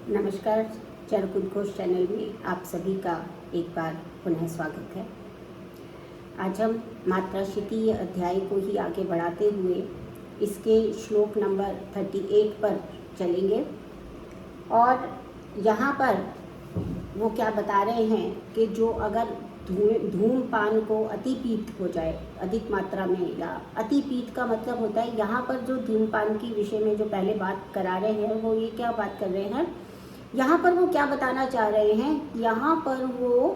नमस्कार। चरक उद्घोष चैनल में आप सभी का एक बार पुनः स्वागत है। आज हम मात्राशीतीय अध्याय को ही आगे बढ़ाते हुए इसके श्लोक नंबर 38 पर चलेंगे और यहाँ पर वो क्या बता रहे हैं कि जो अगर धूमपान को अतिपीत हो जाए अधिक मात्रा में, या अतिपीत का मतलब होता है यहाँ पर जो धूमपान की विषय में जो पहले बात करा रहे हैं वो ये क्या बात कर रहे हैं, यहाँ पर वो क्या बताना चाह रहे हैं। यहाँ पर वो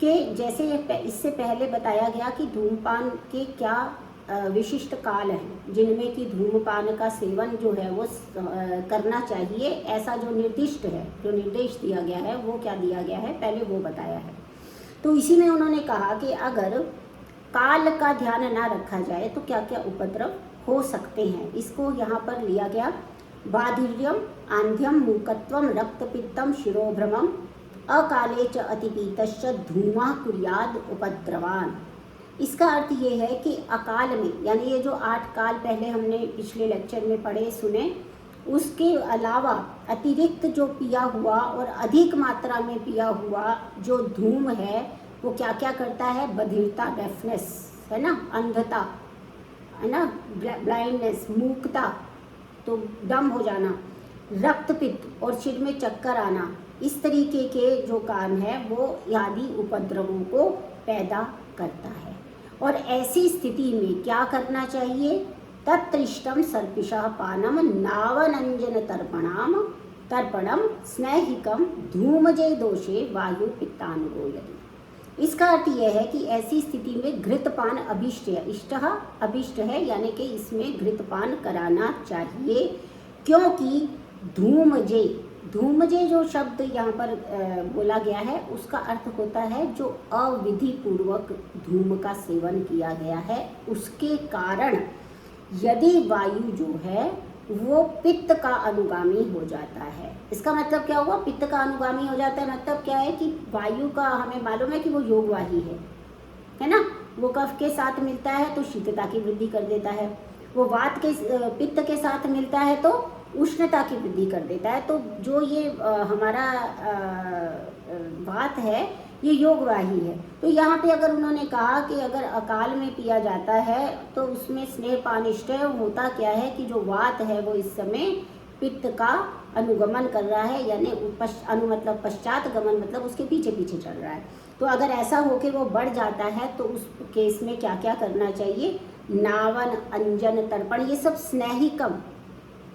कि जैसे इससे पहले बताया गया कि धूमपान के क्या विशिष्ट काल हैं जिनमें कि धूमपान का सेवन जो है वो करना चाहिए, ऐसा जो निर्दिष्ट है, जो निर्देश दिया गया है वो क्या दिया गया है पहले वो बताया है। तो इसी में उन्होंने कहा कि अगर काल का ध्यान ना रखा जाए तो क्या क्या उपद्रव हो सकते हैं। इसको यहाँ पर लिया गया बाधिर्यम, आंध्यम, मूकत्वम, रक्तपित्तम, शिरोभ्रमम, अकाले च अतिपीतश्च धूमा कुर्याद उपद्रवान। इसका अर्थ ये है कि अकाल में, यानी ये जो 8 काल पहले हमने पिछले लेक्चर में पढ़े सुने, उसके अलावा अतिरिक्त जो पिया हुआ और अधिक मात्रा में पिया हुआ जो धूम है वो क्या क्या करता है। बधिरता, डेफनेस है ना, अंधता है ना, ब्लाइंडनेस, मूकता तो डम हो जाना, रक्तपित्त और सिर में चक्कर आना, इस तरीके के जो काम है वो आदि उपद्रवों को पैदा करता है। और ऐसी स्थिति में क्या करना चाहिए। तत्रिष्टम सर्पिषः पानम नावनंजन तर्पणम स्नेहिकम धूमजय दोषे वायु पित्तानुगो यदि। इसका अर्थ यह है कि ऐसी स्थिति में घृतपान अभिष्ट है, इष्टः अभिष्ट है, यानी कि इसमें घृतपान कराना चाहिए, क्योंकि धूमजय जो शब्द यहाँ पर बोला गया है उसका अर्थ होता है जो अविधि पूर्वक धूम का सेवन किया गया है, उसके कारण यदि वायु जो है वो पित्त का अनुगामी हो जाता है। इसका मतलब क्या हुआ, पित्त का अनुगामी हो जाता है मतलब क्या है कि वायु का हमें मालूम है कि वो योगवाही है ना। वो कफ के साथ मिलता है तो शीतलता की वृद्धि कर देता है, वो वात के पित्त के साथ मिलता है तो उष्णता की वृद्धि कर देता है। तो जो ये हमारा वात है ये योगवाही है। तो यहाँ पे अगर उन्होंने कहा कि अगर अकाल में पिया जाता है तो उसमें स्नेहपानिष्ठ होता क्या है कि जो वात है वो इस समय पित्त का अनुगमन कर रहा है, यानी मतलब पश्चात गमन मतलब उसके पीछे पीछे चल रहा है। तो अगर ऐसा हो कि वो बढ़ जाता है तो उस केस में क्या क्या करना चाहिए। नावन, अंजन, तर्पण, ये सब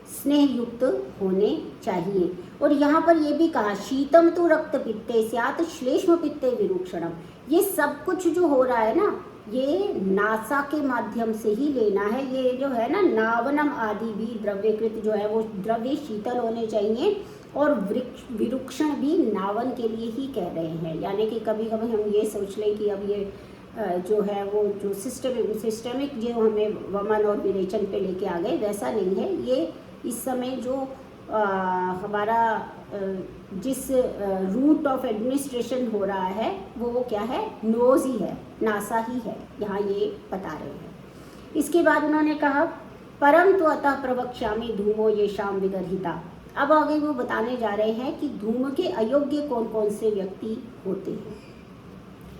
स्नेह युक्त होने चाहिए। और यहाँ पर ये भी कहा शीतम तो रक्त पित्ते स्यात् श्लेष्म पित्ते विरूक्षणम। ये सब कुछ जो हो रहा है ना ये नासा के माध्यम से ही लेना है। ये जो है ना नावनम आदि भी द्रव्यकृत जो है वो द्रव्य शीतल होने चाहिए, और विरूक्षण भी नावन के लिए ही कह रहे हैं। यानी कि कभी कभी हम ये सोच लें कि अब ये जो है वो जो सिस्टमिक जो हमें वमन और विरेचन पे लेके आ गए, वैसा नहीं है। ये इस समय जो हमारा जिस रूट ऑफ एडमिनिस्ट्रेशन हो रहा है वो क्या है, नोज ही है, नासा ही है, यहाँ ये बता रहे हैं। इसके बाद उन्होंने कहा परम तो अतः प्रवक्ष्यामि धूमो येषां विगर्हिता। अब आगे वो बताने जा रहे हैं कि धूम के अयोग्य कौन कौन से व्यक्ति होते हैं,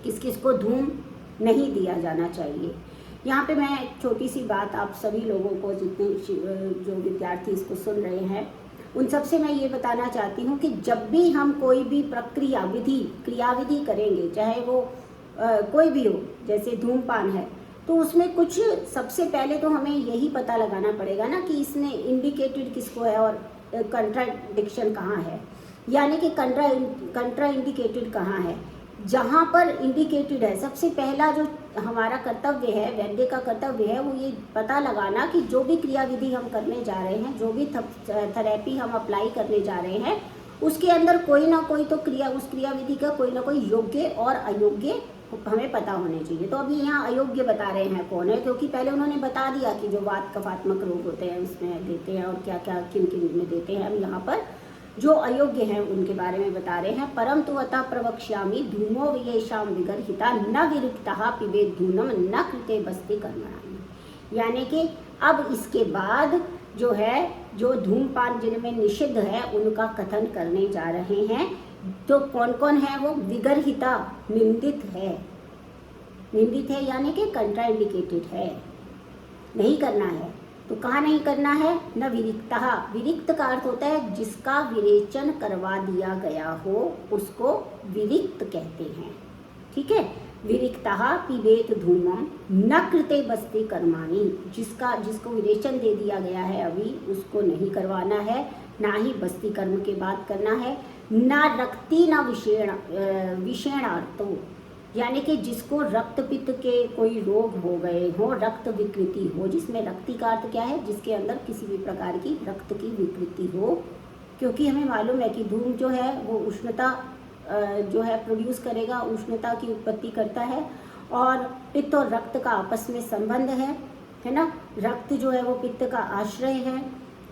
किस किस को धूम नहीं दिया जाना चाहिए। यहाँ पे मैं एक छोटी सी बात आप सभी लोगों को, जितने जो विद्यार्थी इसको सुन रहे हैं उन सबसे मैं ये बताना चाहती हूँ कि जब भी हम कोई भी क्रियाविधि करेंगे, चाहे वो कोई भी हो, जैसे धूमपान है, तो उसमें कुछ सबसे पहले तो हमें यही पता लगाना पड़ेगा ना कि इसने इंडिकेटेड किसको है और कंट्राडिक्शन कहाँ है, यानी कि कंट्रा इंडिकेटेड कहाँ है। जहाँ पर इंडिकेटेड है, सबसे पहला जो हमारा कर्तव्य है, वैद्य का कर्तव्य है, वो ये पता लगाना कि जो भी क्रियाविधि हम करने जा रहे हैं, जो भी थेरेपी हम अप्लाई करने जा रहे हैं, उसके अंदर कोई ना कोई तो उस क्रियाविधि का कोई ना कोई योग्य और अयोग्य हमें पता होने चाहिए। तो अभी यहाँ अयोग्य बता रहे हैं कौन है, क्योंकि पहले उन्होंने बता दिया कि जो वात कफात्मक रोग होते हैं उसमें देते हैं और क्या क्या किन किन में देते हैं। हम यहाँ पर जो अयोग्य हैं उनके बारे में बता रहे हैं। परम तो अतः प्रवक्ष्यामि धूमो येषां विगर्हिता न विरुक्तः पिबेत् धूनम न कृते बस्ति कर्मणानि। यानी कि अब इसके बाद जो है, जो धूमपान जिनमें निषिद्ध है उनका कथन करने जा रहे हैं। तो कौन कौन है वो? विगर्हिता, निंदित है, निंदित है यानी कि कंट्राइंडिकेटेड है, नहीं करना है। तो कहाँ नहीं करना है? न विरिक्तः, विरिक्त का अर्थ होता है जिसका विरेचन करवा दिया गया हो उसको विरिक्त कहते हैं, ठीक है। विरिक्तः पिबेत धूमम न कृते बस्ति कर्माणि, जिसको विरेचन दे दिया गया है अभी उसको नहीं करवाना है, ना ही बस्ती कर्म के बाद करना है। न रक्ति न विषेणार्थो, यानी कि जिसको रक्त पित्त के कोई रोग हो गए हो, रक्त विकृति हो, जिसमें रक्ति का अर्थ क्या है? जिसके अंदर किसी भी प्रकार की रक्त की विकृति हो, क्योंकि हमें मालूम है कि धूम जो है वो उष्णता जो है प्रोड्यूस करेगा, उष्णता की उत्पत्ति करता है, और पित्त और रक्त का आपस में संबंध है ना। रक्त जो है वो पित्त का आश्रय है,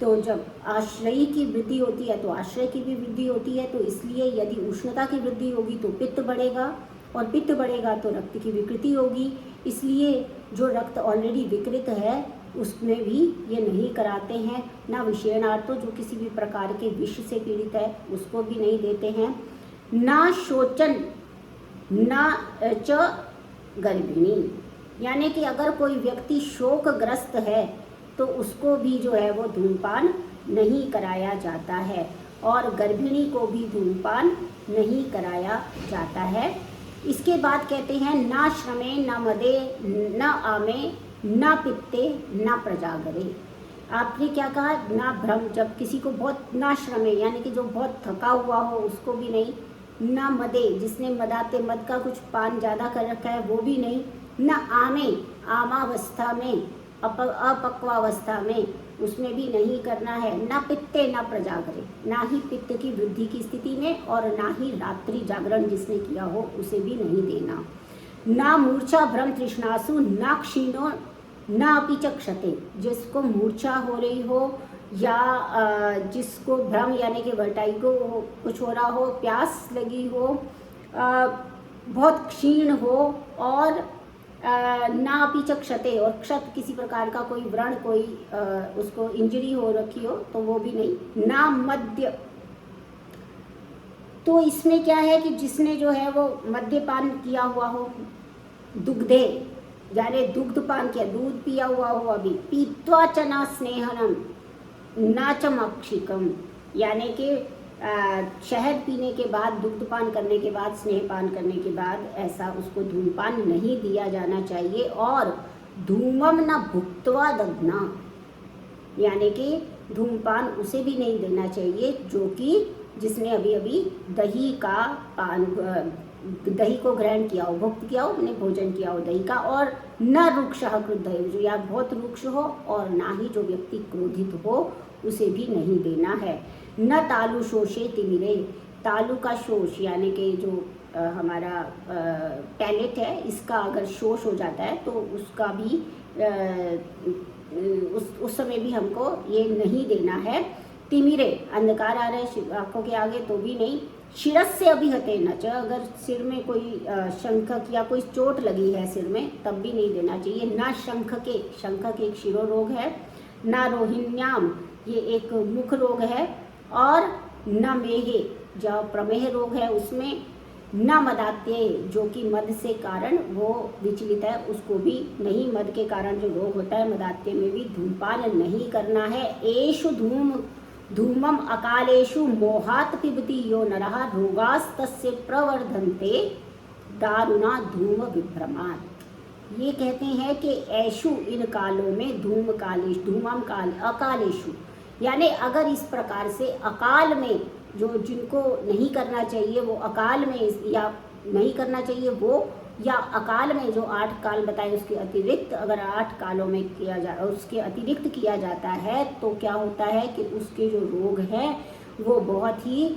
तो जब आश्रयी की वृद्धि होती है तो आश्रय की भी वृद्धि होती है। तो इसलिए यदि उष्णता की वृद्धि होगी तो पित्त बढ़ेगा, और पित्त बढ़ेगा तो रक्त की विकृति होगी। इसलिए जो रक्त ऑलरेडी विकृत है उसमें भी ये नहीं कराते हैं। ना विषेणार्थो, जो किसी भी प्रकार के विष से पीड़ित है उसको भी नहीं देते हैं। ना शोचन ना च गर्भिणी, यानी कि अगर कोई व्यक्ति शोकग्रस्त है तो उसको भी जो है वो धूमपान नहीं कराया जाता है, और गर्भिणी को भी धूमपान नहीं कराया जाता है। इसके बाद कहते हैं ना श्रमे न मदे न आमे न पित्ते न प्रजागरे। आपने क्या कहा? ना भ्रम, जब किसी को बहुत, ना श्रमे यानी कि जो बहुत थका हुआ हो उसको भी नहीं, ना मदे जिसने मदाते मद का कुछ पान ज़्यादा कर रखा है वो भी नहीं, ना आमे आमावस्था में, अपक्वावस्था में उसमें भी नहीं करना है, ना पित्ते ना प्रजागरे, ना ही पित्त की वृद्धि की स्थिति में, और ना ही रात्रि जागरण जिसने किया हो उसे भी नहीं देना। ना मूर्छा भ्रम तृष्णासु ना क्षीणो ना अपि च क्षते, जिसको मूर्छा हो रही हो या जिसको भ्रम यानी कि वर्टाइगो कुछ हो रहा हो, प्यास लगी हो, बहुत क्षीण हो, और ना अपि च क्षते, और क्षत किसी प्रकार का कोई व्रण, कोई उसको इंजरी हो रखी हो तो वो भी नहीं। ना मद्य, तो इसमें क्या है कि जिसने जो है वो मद्यपान किया हुआ हो, दुग्धे यानी दुग्धपान किया, दूध पिया हुआ हो अभी, पीत्वा च न स्नेहनम न च मक्षिकम, यानी कि शहद पीने के बाद, दुग्धपान करने के बाद, स्नेहपान करने के बाद ऐसा उसको धूमपान नहीं दिया जाना चाहिए। और धूमम न भुक्त्वा दग्ना, यानी कि धूमपान उसे भी नहीं देना चाहिए जो कि जिसने अभी अभी दही का पान, दही को ग्रहण किया हो, भुक्त किया हो, अपने भोजन किया हो दही का। और न रुक्षः क्रुद्धः, जो या बहुत रुक्ष हो, और ना ही जो व्यक्ति क्रोधित हो उसे भी नहीं देना है। न तालु शोषे तिमिरे, तालु का शोष यानी कि जो हमारा पैलेट है इसका अगर शोष हो जाता है तो उसका भी उस समय भी हमको ये नहीं देना है। तिमिरे, अंधकार आ रहा है आँखों के आगे तो भी नहीं। शिरस्य अभिहते न च, अगर सिर में कोई शंख या कोई चोट लगी है सिर में तब भी नहीं देना चाहिए। ना शंख के, शंख के एक शिरो रोग है, ना रोहिण्याम ये एक मुख रोग है, और न मेहे जो प्रमेह रोग है उसमें, न मदात्य जो कि मद से कारण वो विचलित है उसको भी नहीं, मद के कारण जो रोग होता है मदात्य में भी धूमपान नहीं करना है। एषु धूमम अकालेषु मोहात् पिबति यो नरः रोगास्तस्य प्रवर्धन्ते दारुणा धूम विभ्रमात्। ये कहते हैं कि ऐशु इन कालों में, धूम कालेश, धूमम काल अकालेषु, यानी अगर इस प्रकार से अकाल में जो जिनको नहीं करना चाहिए वो अकाल में या नहीं करना चाहिए वो, या अकाल में जो 8 काल बताए उसके अतिरिक्त अगर 8 कालों में किया जा, उसके अतिरिक्त किया जाता है तो क्या होता है कि उसके जो रोग हैं वो बहुत ही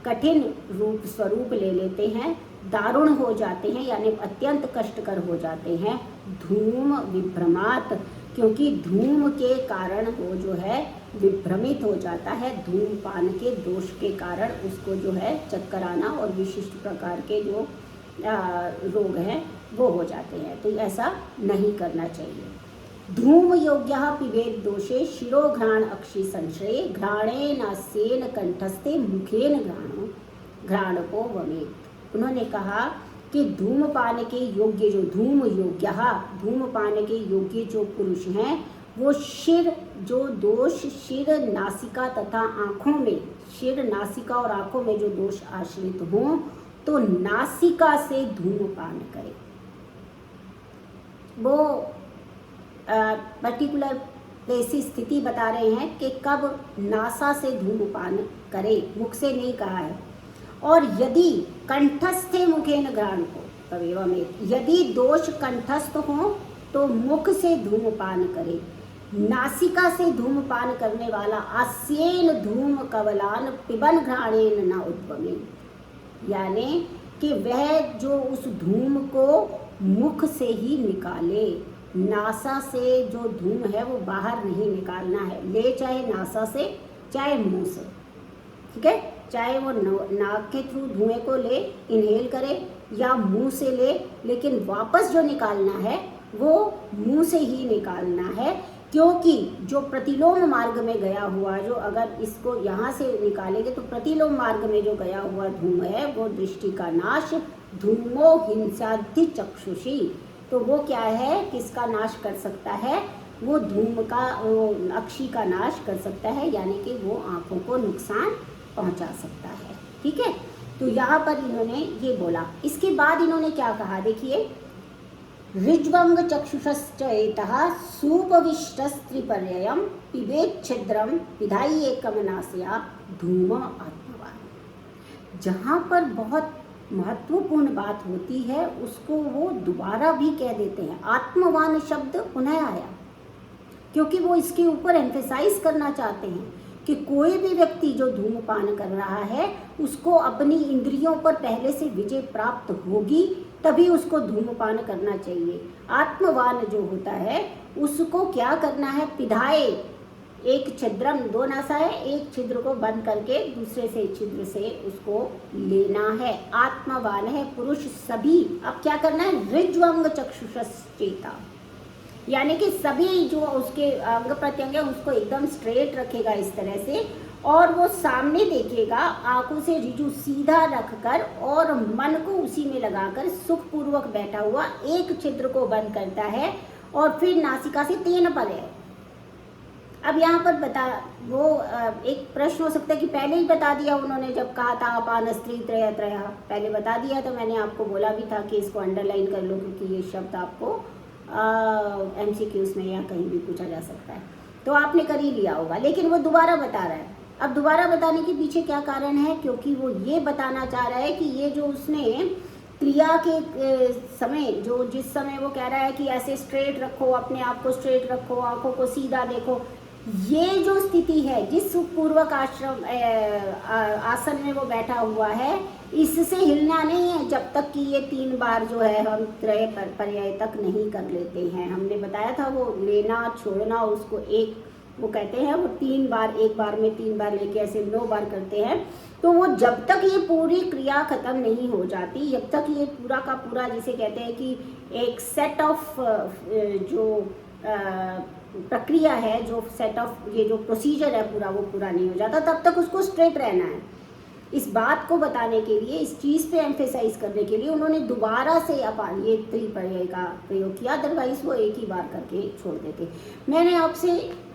कठिन रूप स्वरूप ले लेते हैं, दारुण हो जाते हैं, यानी अत्यंत कष्टकर हो जाते हैं। धूम विभ्रमात्, क्योंकि धूम के कारण वो जो है विभ्रमित हो जाता है, धूमपान के दोष के कारण उसको जो है चक्कर आना और विशिष्ट प्रकार के जो रोग हैं वो हो जाते हैं। तो ऐसा नहीं करना चाहिए। धूम योग्यः पिबेद दोषे शिरो घ्राण अक्षि संश्रये घ्राणेन सेन कंठस्थे मुखेन घ्राणको वमेत। उन्होंने कहा कि धूमपान के योग्य जो धूमपान के योग्य जो पुरुष हैं वो शिर जो दोष शिर नासिका तथा आँखों में शिर नासिका और आँखों में जो दोष आश्रित हों तो नासिका से धूमपान करे। वो पर्टिकुलर ऐसी स्थिति बता रहे हैं कि कब नासा से धूमपान करे, मुख से नहीं कहा है। और यदि कंठस्थे मुखेन घ्राण को तवेव में, यदि दोष कंठस्थ हो तो मुख से धूमपान करे। नासिका से धूमपान करने वाला आस्येन धूम कवलान पिबन घ्राणेन न उद्वमे, यानी कि वह जो उस धूम को मुख से ही निकाले, नासा से जो धूम है वो बाहर नहीं निकालना है, ले चाहे नासा से चाहे मुंह से, ठीक है, चाहे वो नाक के थ्रू धुएं को ले इनहेल करे या मुंह से ले, लेकिन वापस जो निकालना है वो मुंह से ही निकालना है। क्योंकि जो प्रतिलोम मार्ग में गया हुआ, जो अगर इसको यहाँ से निकालेंगे तो प्रतिलोम मार्ग में जो गया हुआ धूम है वो दृष्टि का नाश, धूमो हिंसाधि चक्षुषी, तो वो क्या है, किसका नाश कर सकता है, वो धूम का अक्षी का नाश कर सकता है, यानी कि वो आँखों को नुकसान पहुँचा सकता है। ठीक है, तो यहाँ पर इन्होंने ये बोला। इसके बाद इन्होंने क्या कहा, देखिए, ऋज्वंग चक्षुषश्च एतः सुपविष्टस्त्रिपर्ययम् पिबेत् छिद्रम पिधाई एकम नासया धूम आत्मवान। जहाँ पर बहुत महत्वपूर्ण बात होती है उसको वो दोबारा भी कह देते हैं। आत्मवान शब्द पुनः आया क्योंकि वो इसके ऊपर एम्फेसाइज करना चाहते हैं कि कोई भी व्यक्ति जो धूमपान कर रहा है उसको अपनी इंद्रियों पर पहले से विजय प्राप्त होगी, तभी उसको धूमपान करना चाहिए। आत्मवान जो होता है उसको क्या करना है, पिधाए एक छिद्रम, दो नासा है, एक छिद्र को बंद करके दूसरे से छिद्र से उसको लेना है। आत्मवान है पुरुष सभी। अब क्या करना है, ऋज्वंग चक्षुषश्चेता, यानी कि सभी जो उसके अंग प्रत्यंग है उसको एकदम स्ट्रेट रखेगा इस तरह से, और वो सामने देखेगा, आंखों से रिजु सीधा रखकर और मन को उसी में लगाकर सुखपूर्वक बैठा हुआ एक छिद्र को बंद करता है और फिर नासिका से 3 पर है। अब यहाँ पर वो एक प्रश्न हो सकता है कि पहले ही बता दिया उन्होंने, जब कहा था अपान स्त्री त्रय त्रय, पहले बता दिया, तो मैंने आपको बोला भी था कि इसको अंडरलाइन कर लो क्योंकि ये शब्द आपको MCQs में या कहीं भी पूछा जा सकता है, तो आपने कर ही लिया होगा, लेकिन वो दोबारा बता रहा है। अब दोबारा बताने के पीछे क्या कारण है, क्योंकि वो ये बताना चाह रहा है कि ये जो उसने क्रिया के समय जो जिस समय वो कह रहा है कि ऐसे स्ट्रेट रखो, अपने आप को स्ट्रेट रखो, आंखों को सीधा देखो, ये जो स्थिति है जिस सुखपूर्वक आसन में वो बैठा हुआ है, इससे हिलना नहीं है जब तक कि ये 3 बार जो है हम त्रय पर्याय तक नहीं कर लेते हैं। हमने बताया था वो लेना छोड़ना, उसको एक वो कहते हैं, वो 3 बार, एक बार में 3 बार लेके ऐसे 9 बार करते हैं। तो वो जब तक ये पूरी क्रिया खत्म नहीं हो जाती, जब तक ये पूरा का पूरा, जिसे कहते हैं कि एक सेट ऑफ जो प्रक्रिया है, जो सेट ऑफ ये जो प्रोसीजर है पूरा, वो पूरा नहीं हो जाता, तब तक उसको स्ट्रेट रहना है। इस बात को बताने के लिए, इस चीज़ पे एम्फेसाइज करने के लिए उन्होंने दोबारा से अपान ये त्रिपर्याय का प्रयोग किया, अदरवाइज वो एक ही बार करके छोड़ देते। मैंने आपसे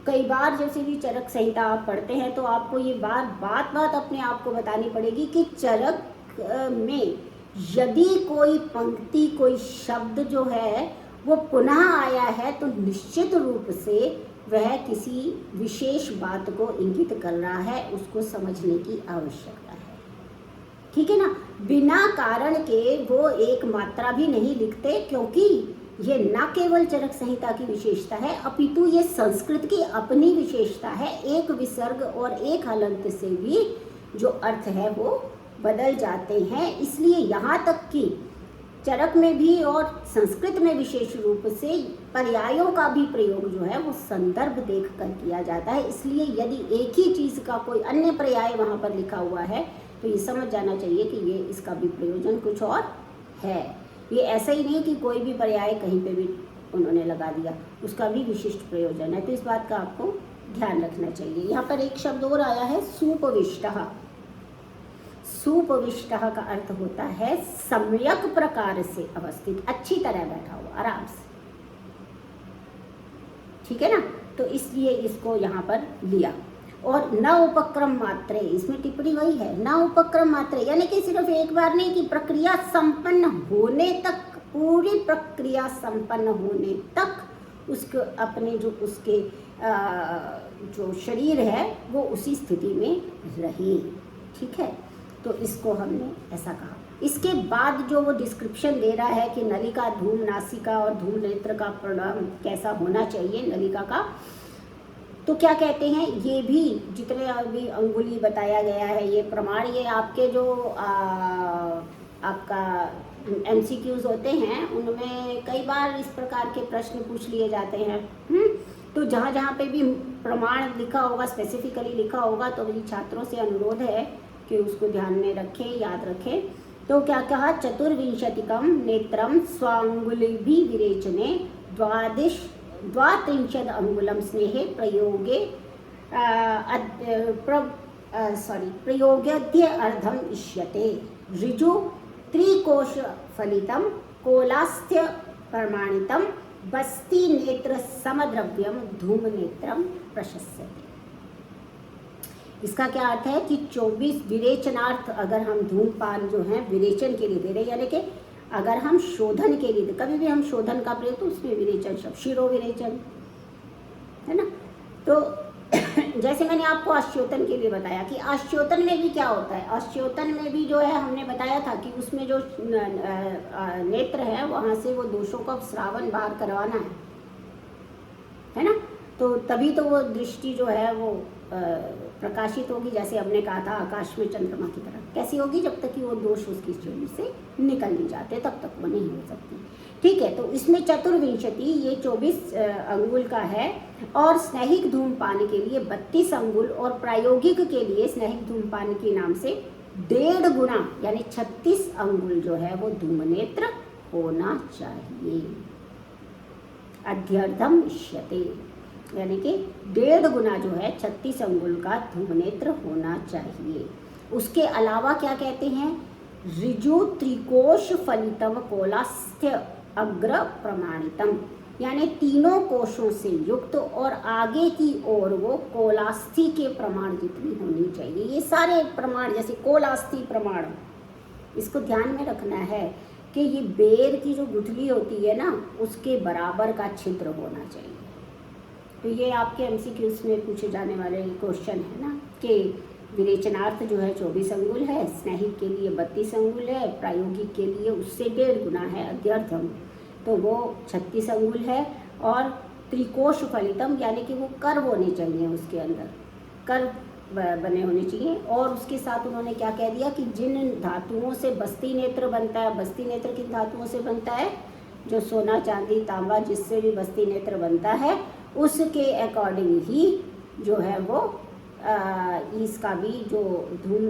कई बार, जैसे भी चरक संहिता आप पढ़ते हैं तो आपको ये बात अपने आप को बतानी पड़ेगी कि चरक में यदि कोई पंक्ति, कोई शब्द जो है वो पुनः आया है तो निश्चित रूप से वह किसी विशेष बात को इंगित कर रहा है, उसको समझने की आवश्यकता है। ठीक है ना, बिना कारण के वो एक मात्रा भी नहीं लिखते, क्योंकि ये न केवल चरक संहिता की विशेषता है अपितु ये संस्कृत की अपनी विशेषता है। एक विसर्ग और एक हलंत से भी जो अर्थ है वो बदल जाते हैं। इसलिए यहाँ तक कि चरक में भी और संस्कृत में विशेष रूप से पर्यायों का भी प्रयोग जो है वो संदर्भ देखकर किया जाता है। इसलिए यदि एक ही चीज़ का कोई अन्य पर्याय वहाँ पर लिखा हुआ है तो ये समझ जाना चाहिए कि ये इसका भी प्रयोजन कुछ और है। ये ऐसा ही नहीं कि कोई भी पर्याय कहीं पे भी उन्होंने लगा दिया, उसका भी विशिष्ट प्रयोजन है। तो इस बात का आपको ध्यान रखना चाहिए। यहाँ पर एक शब्द और आया है सुपविष्टः। सुपविष्टः का अर्थ होता है सम्यक प्रकार से अवस्थित, अच्छी तरह बैठा हुआ, आराम से, ठीक है ना। तो इसलिए इसको यहाँ पर लिया। और न उपक्रम मात्रे, इसमें टिप्पणी वही है, न उपक्रम मात्रे, यानी कि सिर्फ एक बार नहीं, कि प्रक्रिया संपन्न होने तक, पूरी प्रक्रिया संपन्न होने तक उसको अपने जो उसके जो शरीर है वो उसी स्थिति में रहे, ठीक है। तो इसको हमने ऐसा कहा। इसके बाद जो वो डिस्क्रिप्शन दे रहा है कि नलिका, धूम नासिका और धूम नेत्र का परिणाम कैसा होना चाहिए नलिका का, तो क्या कहते हैं, ये भी जितने अभी अंगुली बताया गया है, ये प्रमाण, ये आपके जो आपका MCQs होते हैं उनमें कई बार इस प्रकार के प्रश्न पूछ लिए जाते हैं। तो जहाँ जहाँ पे भी प्रमाण लिखा होगा, स्पेसिफिकली लिखा होगा, तो मेरी छात्रों से अनुरोध है कि उसको ध्यान में रखें, याद रखें। तो क्या कहा, चतुर्विंशतिकम नेत्रम स्वांगुलिभि विरेचने द्वात्रिंशद अंगुलम स्नेहे प्रयोगे प्रयोगद्य अर्धम इष्यते ऋजु त्रिकोश फलितम कोलास्थ्य प्रमाणितम बस्ती नेत्र समद्रव्यम धूम नेत्रम प्रशस्यते। इसका क्या अर्थ है कि 24 विरेचनार्थ अगर हम धूमपान जो है विरेचन के लिए दे रहे, यानी कि अगर हम शोधन के लिए, कभी भी हम शोधन का प्रयोग, तो उसमें विरेचन शब्द, शिरो विरेचन है ना। तो जैसे मैंने आपको आश्योतन के लिए बताया कि आश्योतन में भी क्या होता है, आश्योतन में भी जो है हमने बताया था कि उसमें जो नेत्र है वहाँ से वो दोषों का श्रावण बाहर करवाना है ना। तो तभी तो वो दृष्टि जो है वो प्रकाशित होगी, जैसे हमने कहा था आकाश में चंद्रमा की तरह। कैसी होगी, जब तक कि वो दोष उसकी शरीर से निकल नहीं जाते तब तक वो नहीं हो सकती, ठीक है। तो इसमें चतुर्विंशति, ये 24 अंगुल का है, और स्नेहिक धूमपान के लिए 32 अंगुल, और प्रायोगिक के लिए स्नेहिक धूमपान के नाम से 1.5 गुना यानी 36 अंगुल जो है वो धूमनेत्र होना चाहिए। अध्यर्थम इष्यते, यानी कि 1.5 गुना जो है 36 अंगुल का धूमनेत्र होना चाहिए। उसके अलावा क्या कहते हैं, ऋजु त्रिकोश फलितम कोलास्थ्य अग्र प्रमाणितम, यानी तीनों कोशों से युक्त और आगे की ओर वो कोलास्थि के प्रमाण जितनी होनी चाहिए। ये सारे प्रमाण, जैसे कोलास्थि प्रमाण, इसको ध्यान में रखना है कि ये बेर की जो गुठली होती है ना, उसके बराबर का छिद्र होना चाहिए। तो ये आपके MCQs में पूछे जाने वाले क्वेश्चन है ना, कि विरेचनार्थ जो है 24 अंगुल है, स्नेहिक के लिए 32 अंगुल है, प्रायोगिक के लिए उससे 1.5 गुना है, अध्यर्थम तो वो 36 अंगुल है, और त्रिकोश फलितम यानी कि वो कर्व होने चाहिए, उसके अंदर कर्व बने होने चाहिए। और उसके साथ उन्होंने क्या कह दिया कि जिन धातुओं से बस्ती नेत्र बनता है, बस्ती नेत्र किन धातुओं से बनता है, जो सोना चांदी तांबा जिससे भी बस्ती नेत्र बनता है उसके अकॉर्डिंग ही जो है वो इसका भी जो धूम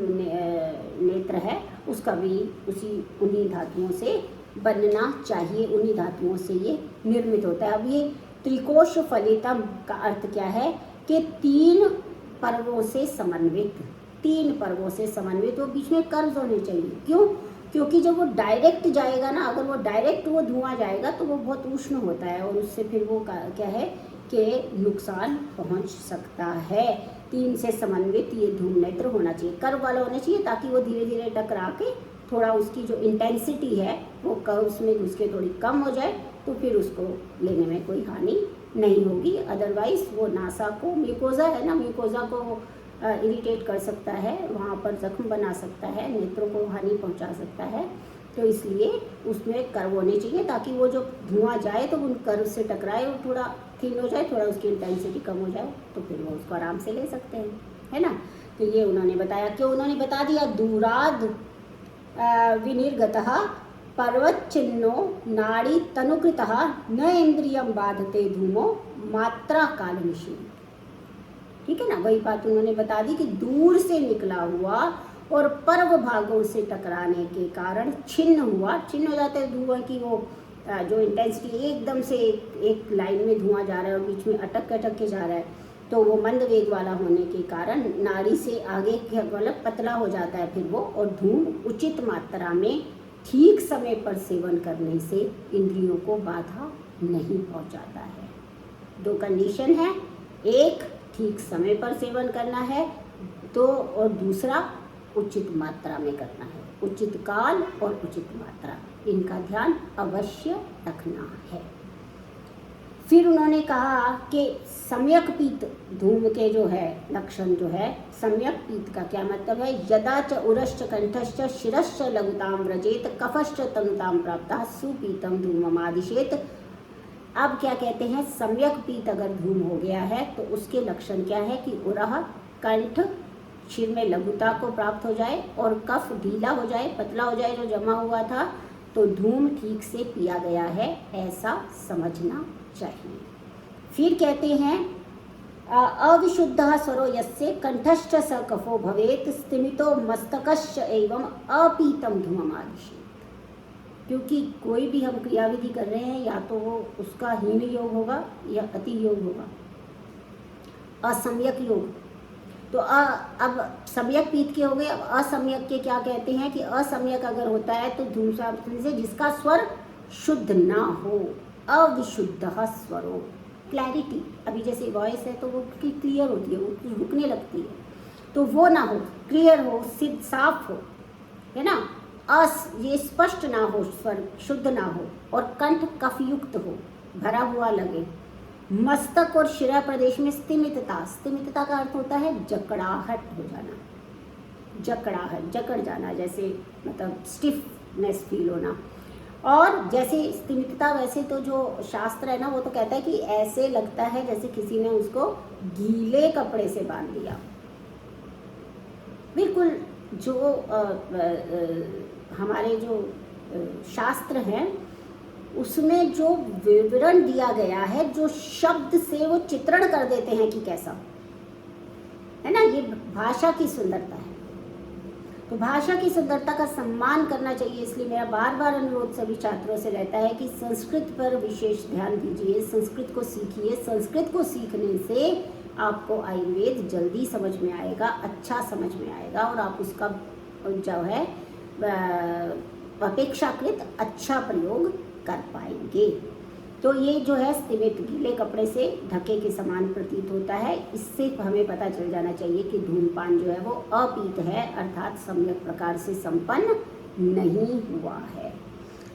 नेत्र है उसका भी उन्हीं धातुओं से बनना चाहिए, उन्हीं धातुओं से ये निर्मित होता है। अब ये त्रिकोश फलितम का अर्थ क्या है कि 3 पर्वों से समन्वित, 3 पर्वों से समन्वित, वो बीच में कर्व्स होने चाहिए। क्यों? क्योंकि जब वो डायरेक्ट जाएगा ना, अगर वो डायरेक्ट वो धुआं जाएगा तो वो बहुत उष्ण होता है और उससे फिर वो क्या है कि नुकसान पहुंच सकता है। 3 से समन्वित ये धूम नेत्र होना चाहिए, कर्व वाला होना चाहिए, ताकि वो धीरे धीरे टकरा के थोड़ा उसकी जो इंटेंसिटी है वो कर्व्स में घुस के थोड़ी कम हो जाए, तो फिर उसको लेने में कोई हानि नहीं होगी। अदरवाइज वो नासा को, म्यूकोजा है ना, म्यूकोजा को इरिटेट कर सकता है, वहाँ पर जख्म बना सकता है, नेत्रों को हानि पहुँचा सकता है। तो इसलिए उसमें कर्व होने चाहिए ताकि वो जो धुआं जाए तो उन कर्व से टकराए और थोड़ा थिन हो जाए, थोड़ा उसकी इंटेंसिटी कम हो जाए, तो फिर वो उसको आराम से ले सकते हैं, है ना। तो ये उन्होंने बताया, क्यों उन्होंने बता दिया, दूराद विनिर्गतः पर्वतचिन्नो नाड़ी तनुकृतः न इंद्रियम बाधते धूमो मात्रा कालनिशी। ठीक है ना, वही बात उन्होंने बता दी कि दूर से निकला हुआ और पर्व भागों से टकराने के कारण छिन्न हुआ, छिन्न हो जाते हैं धुआं की वो जो इंटेंसिटी एकदम से एक लाइन में धुआं जा रहा है और बीच में अटक अटक के जा रहा है, तो वो मंद वेग वाला होने के कारण नाड़ी से आगे मतलब पतला हो जाता है फिर वो, और धूम उचित मात्रा में ठीक समय पर सेवन करने से इंद्रियों को बाधा नहीं पहुंचाता है। दो कंडीशन है, एक ठीक समय पर सेवन करना है, तो और दूसरा उचित मात्रा में करना है। उचित काल और उचित मात्रा, इनका ध्यान अवश्य रखना है। फिर उन्होंने कहा कि सम्यक पीत धूम के जो है लक्षण जो है, सम्यक पीत का क्या मतलब है, यदा च उरश्च कंठश्च शिरश्च लघुतां व्रजेत कफश्च तनुतां प्राप्तः सुपीतम धूममादिशेत। अब क्या कहते हैं, सम्यक पीत अगर धूम हो गया है तो उसके लक्षण क्या है कि उरह कंठ शिर में लघुता को प्राप्त हो जाए और कफ ढीला हो जाए, पतला हो जाए जो जमा हुआ था, तो धूम ठीक से पिया गया है ऐसा समझना चाहिए। फिर कहते हैं अविशुद्धः स्वरो यस्य कंठश्च स कफो भवेत् स्तिमितो मस्तकश्च एवं अपीतम धूममादिशेत्। क्योंकि कोई भी हम क्रियाविधि कर रहे हैं या तो वो उसका हीन योग होगा या अति योग होगा, असम्यक योग। तो अब सम्यक पीत के हो गए, अब असम्यक के क्या कहते हैं कि असम्यक अगर होता है तो धूम्रपान से जिसका स्वर शुद्ध ना हो, अविशुद्धः स्वरो, क्लैरिटी, अभी जैसे वॉइस है तो वो क्लियर होती है, वो रुकने लगती है, तो वो ना हो, क्लियर हो, सिद्ध साफ हो, है ना, ये स्पष्ट ना हो, स्वर शुद्ध ना हो, और कंठ कफयुक्त हो, भरा हुआ लगे। मस्तक और शिरा प्रदेश में स्तिमितता, स्तिमितता का अर्थ होता है जकड़ाहट हो जाना, जकड़ाहट, जकड़ जाना, जैसे मतलब स्टिफनेस फील होना। और जैसे स्तिमितता, वैसे तो जो शास्त्र है ना वो तो कहता है कि ऐसे लगता है जैसे किसी ने उसको गीले कपड़े से बांध दिया, बिल्कुल जो हमारे जो शास्त्र हैं उसमें जो विवरण दिया गया है, जो शब्द से वो चित्रण कर देते हैं कि कैसा है ना, ये भाषा की सुंदरता है। तो भाषा की सुंदरता का सम्मान करना चाहिए, इसलिए मेरा बार बार अनुरोध सभी छात्रों से रहता है कि संस्कृत पर विशेष ध्यान दीजिए, संस्कृत को सीखिए। संस्कृत को सीखने से आपको आयुर्वेद जल्दी समझ में आएगा, अच्छा समझ में आएगा, और आप उसका जो है अपेक्षाकृत अच्छा प्रयोग कर पाएंगे। तो ये जो है स्तिमित, गीले कपड़े से ढके के समान प्रतीत होता है। इससे हमें पता चल जाना चाहिए कि धूमपान जो है वो अपीत है, अर्थात सम्यक प्रकार से संपन्न नहीं हुआ है।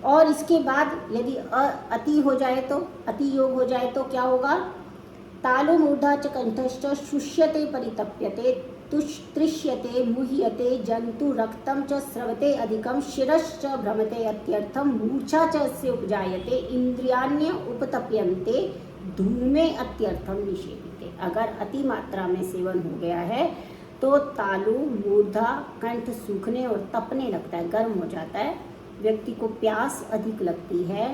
और इसके बाद यदि अति हो जाए तो, अति योग हो जाए तो क्या होगा, तालु मूर्धा च कंठश्च शुष्यते परितप्यते तुष्त्रिष्यते मुह्यते जंतु रक्तम च स्रवते अधिकम शिरश्च भ्रमते अत्यर्थम मूर्छा च से उपजायते इंद्रियाण्य उपतप्यन्ते धूमे अत्यर्थम निषेधते। अगर अति मात्रा में सेवन हो गया है तो तालु मूर्धा कंठ सूखने और तपने लगता है, गर्म हो जाता है, व्यक्ति को प्यास अधिक लगती है,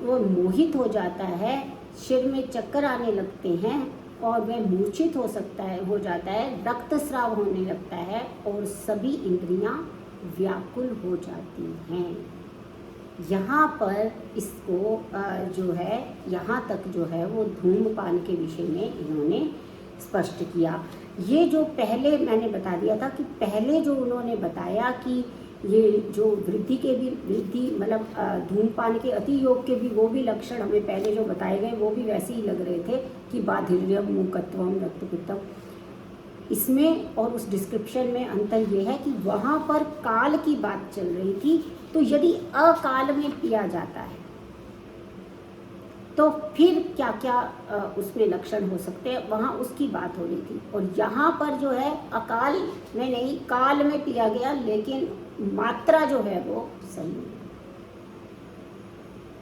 वो मोहित हो जाता है, सिर में चक्कर आने लगते हैं और वह मूर्छित हो सकता है, हो जाता है, रक्तस्राव होने लगता है और सभी इंद्रियां व्याकुल हो जाती हैं। यहाँ पर इसको जो है, यहाँ तक जो है वो धूम्रपान के विषय में इन्होंने स्पष्ट किया। ये जो पहले मैंने बता दिया था कि पहले जो उन्होंने बताया कि ये जो वृद्धि के भी, वृद्धि मतलब धूम्रपान के अति योग के भी वो भी लक्षण हमें पहले जो बताए गए वो भी वैसे ही लग रहे थे कि बाधिर्यम, मूकत्वम, रक्तपित्तम, इसमें और उस डिस्क्रिप्शन में अंतर ये है कि वहाँ पर काल की बात चल रही थी। तो यदि अकाल में पिया जाता है तो फिर क्या क्या उसमें लक्षण हो सकते हैं, वहाँ उसकी बात हो रही थी। और यहाँ पर जो है अकाल में नहीं, काल में पिया गया, लेकिन मात्रा जो है वो सही है,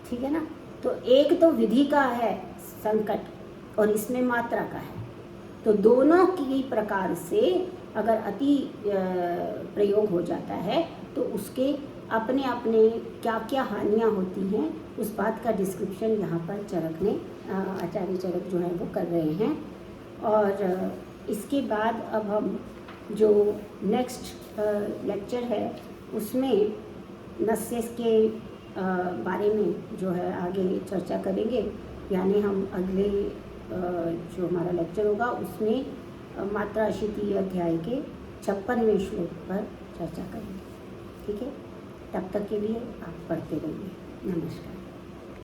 ठीक है ना। तो एक तो विधि का है संकट और इसमें मात्रा का है, तो दोनों की प्रकार से अगर अति प्रयोग हो जाता है तो उसके अपने अपने क्या क्या हानियाँ होती हैं, उस बात का डिस्क्रिप्शन यहाँ पर चरक ने, आचार्य चरक जो है वो कर रहे हैं। और इसके बाद अब हम जो नेक्स्ट लेक्चर है उसमें नस्य के बारे में जो है आगे चर्चा करेंगे। यानी हम अगले जो हमारा लेक्चर होगा उसमें मात्राशीति अध्याय के 56वें श्लोक पर चर्चा करेंगे। ठीक है, तब तक के लिए आप पढ़ते रहिए। नमस्कार।